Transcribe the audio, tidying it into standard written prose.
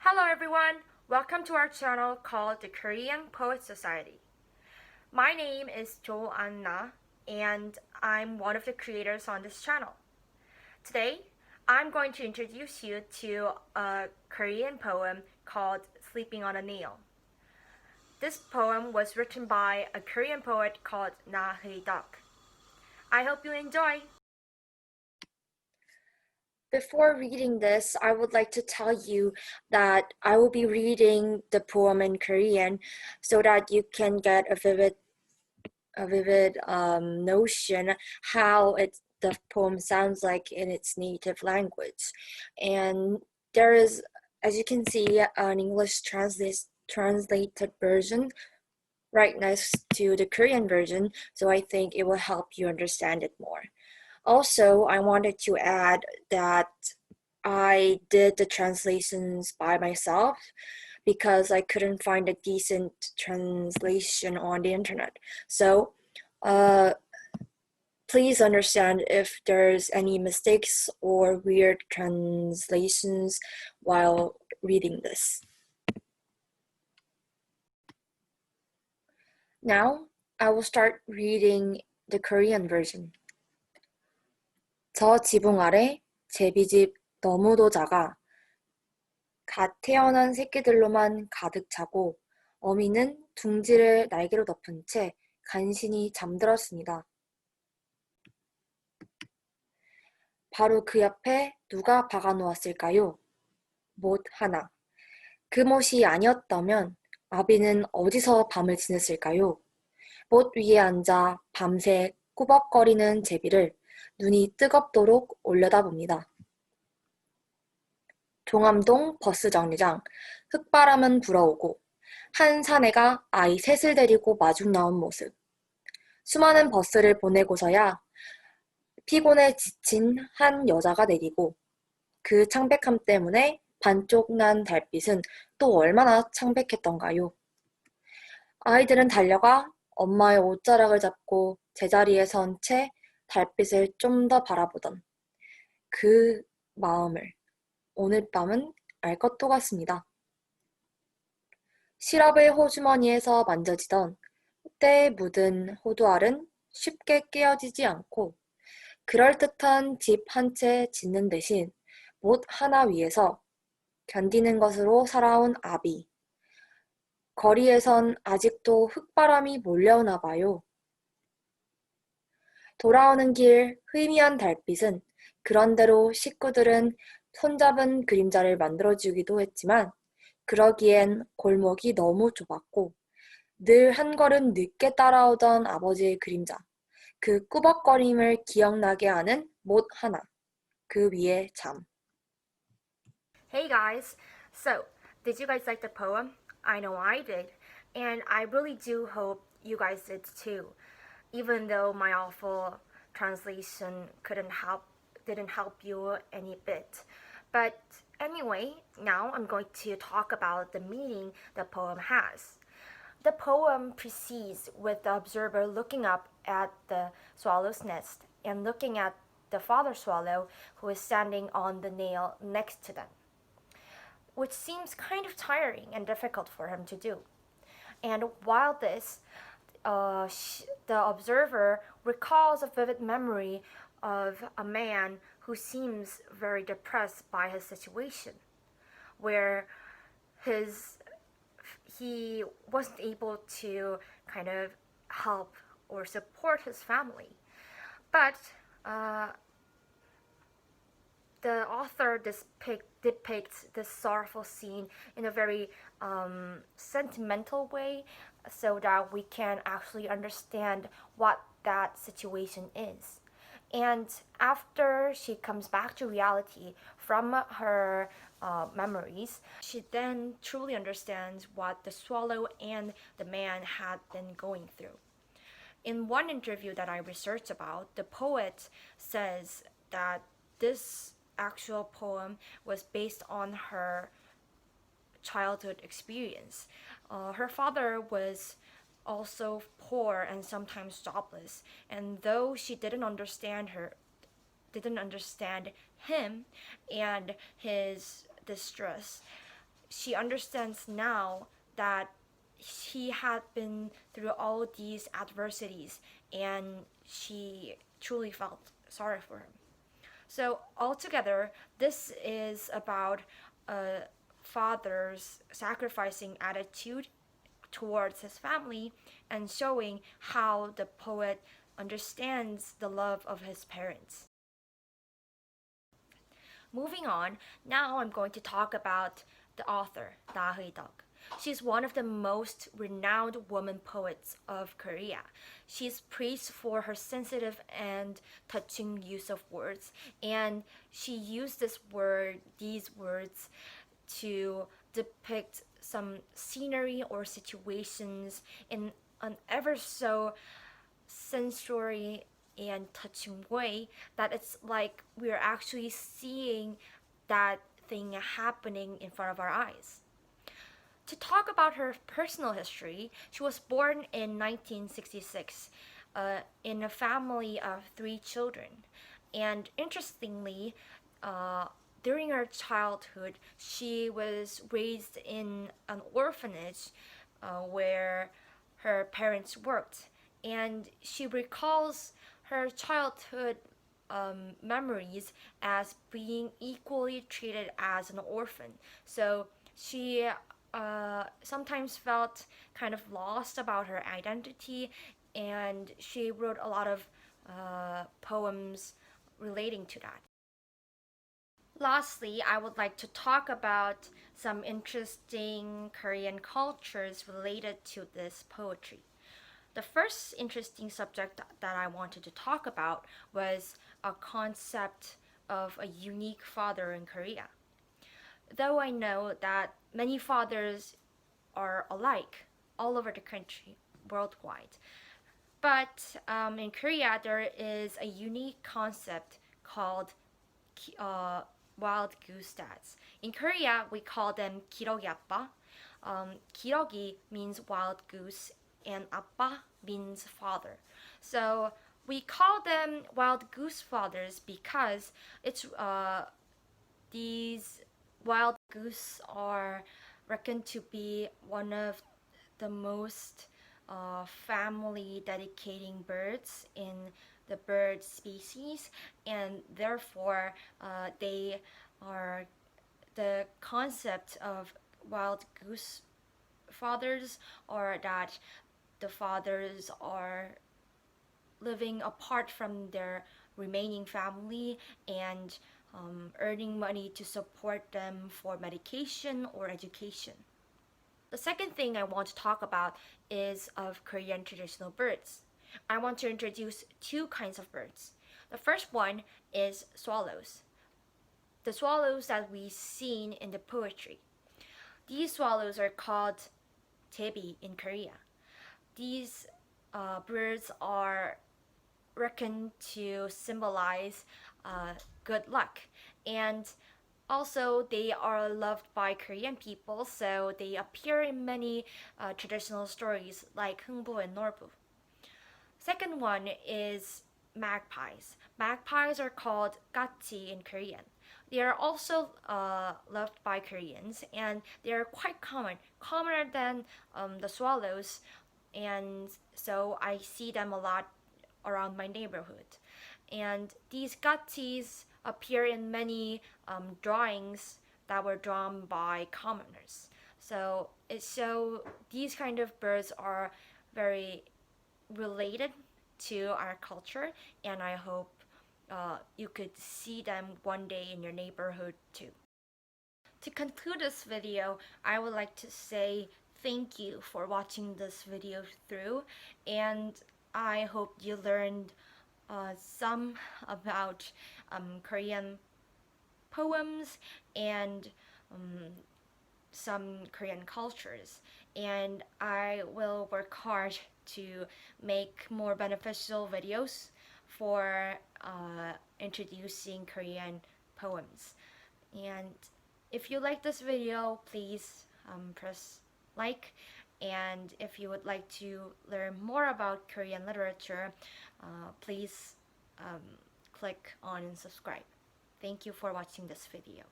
Hello everyone! Welcome to our channel called the Korean Poet Society. My name is Jo Anna and I'm one of the creators on this channel. Today, I'm going to introduce you to a Korean poem called Sleeping on a Nail. This poem was written by a Korean poet called Na Hee-deok. I hope you enjoy! Before reading this, I would like to tell you that I will be reading the poem in Korean so that you can get a vivid notion how the poem sounds like in its native language. And there is, as you can see, an English translated version right next to the Korean version, so I think it will help you understand it more. Also, I wanted to add that I did the translations by myself because I couldn't find a decent translation on the internet. So, please understand if there's any mistakes or weird translations while reading this. Now, I will start reading the Korean version. 저 지붕 아래 제비집 너무도 작아. 갓 태어난 새끼들로만 가득 차고 어미는 둥지를 날개로 덮은 채 간신히 잠들었습니다. 바로 그 옆에 누가 박아놓았을까요? 못 하나. 그 못이 아니었다면 아비는 어디서 밤을 지냈을까요? 못 위에 앉아 밤새 꾸벅거리는 제비를 눈이 뜨겁도록 올려다봅니다. 종암동 버스 정류장, 흙바람은 불어오고 한 사내가 아이 셋을 데리고 마중 나온 모습. 수많은 버스를 보내고서야 피곤에 지친 한 여자가 내리고 그 창백함 때문에 반쪽 난 달빛은 또 얼마나 창백했던가요. 아이들은 달려가 엄마의 옷자락을 잡고 제자리에 선 채 달빛을 좀 더 바라보던 그 마음을 오늘 밤은 알 것도 같습니다. 시럽을 호주머니에서 만져지던 때에 묻은 호두알은 쉽게 깨어지지 않고 그럴듯한 집 한 채 짓는 대신 못 하나 위에서 견디는 것으로 살아온 아비. 거리에선 아직도 흙바람이 몰려오나 봐요. 돌아오는 길 흐미한 달빛은 그런대로 식구들은 손잡은 그림자를 만들어주기도 했지만 그러기엔 골목이 너무 좁았고 늘 한 걸음 늦게 따라오던 아버지의 그림자, 그 꾸벅거림을 기억나게 하는 못 하나, 그 위에 잠. Hey guys! So, did you guys like the poem? I know I did, and I really do hope you guys did too. Even though my awful translation didn't help you any bit. But anyway, now I'm going to talk about the meaning the poem has. The poem proceeds with the observer looking up at the swallow's nest and looking at the father swallow who is standing on the nail next to them, which seems kind of tiring and difficult for him to do. And while the observer recalls a vivid memory of a man who seems very depressed by his situation, where he wasn't able to kind of help or support his family. But the author depicts this sorrowful scene in a very sentimental way so that we can actually understand what that situation is. And after she comes back to reality from her memories, she then truly understands what the swallow and the man had been going through. In one interview that I researched about, the poet says that this actual poem was based on her childhood experience. Her father was also poor and sometimes jobless, and though she didn't understand him and his distress, she understands now that he had been through all these adversities, and she truly felt sorry for him. So altogether, this is about a father's sacrificing attitude towards his family and showing how the poet understands the love of his parents. Moving on, now I'm going to talk about the author, Da Hei-deok. She's one of the most renowned woman poets of Korea. She's praised for her sensitive and touching use of words, and she used these words to depict some scenery or situations in an ever so sensory and touching way that it's like we're actually seeing that thing happening in front of our eyes. To talk about her personal history, she was born in 1966 in a family of three children. And interestingly, during her childhood, she was raised in an orphanage where her parents worked. And she recalls her childhood memories as being equally treated as an orphan. So she sometimes felt kind of lost about her identity, and she wrote a lot of poems relating to that. Lastly, I would like to talk about some interesting Korean cultures related to this poetry. The first interesting subject that I wanted to talk about was a concept of a unique father in Korea. Though I know that many fathers are alike all over the country, worldwide, but in Korea there is a unique concept called uh, wild goose dads. In Korea, we call them 기러기 아빠. 기러기 means wild goose, and 아빠 means father. So we call them wild goose fathers because it's these wild goose are reckoned to be one of the most family dedicating birds in the bird species, and therefore they are the concept of wild goose fathers, or that the fathers are living apart from their remaining family and earning money to support them for medication or education. The second thing I want to talk about is of Korean traditional birds. I want to introduce two kinds of birds. The first one is swallows. The swallows that we've seen in the poetry. These swallows are called jebi in Korea. These birds are reckoned to symbolize good luck, and also they are loved by Korean people, so they appear in many traditional stories like Hungbo and Norbu. Second one is magpies. Magpies are called gatchi in Korean. They are also loved by Koreans, and they are quite common, commoner than the swallows, and so I see them a lot around my neighborhood. And these gatchis appear in many drawings that were drawn by commoners. So these kind of birds are very related to our culture, and I hope you could see them one day in your neighborhood too. To conclude this video, I would like to say thank you for watching this video through, and I hope you learned some about Korean poems and some Korean cultures, and I will work hard to make more beneficial videos for introducing Korean poems. And if you like this video, please press like, and if you would like to learn more about Korean literature, please click on and subscribe. Thank you for watching this video.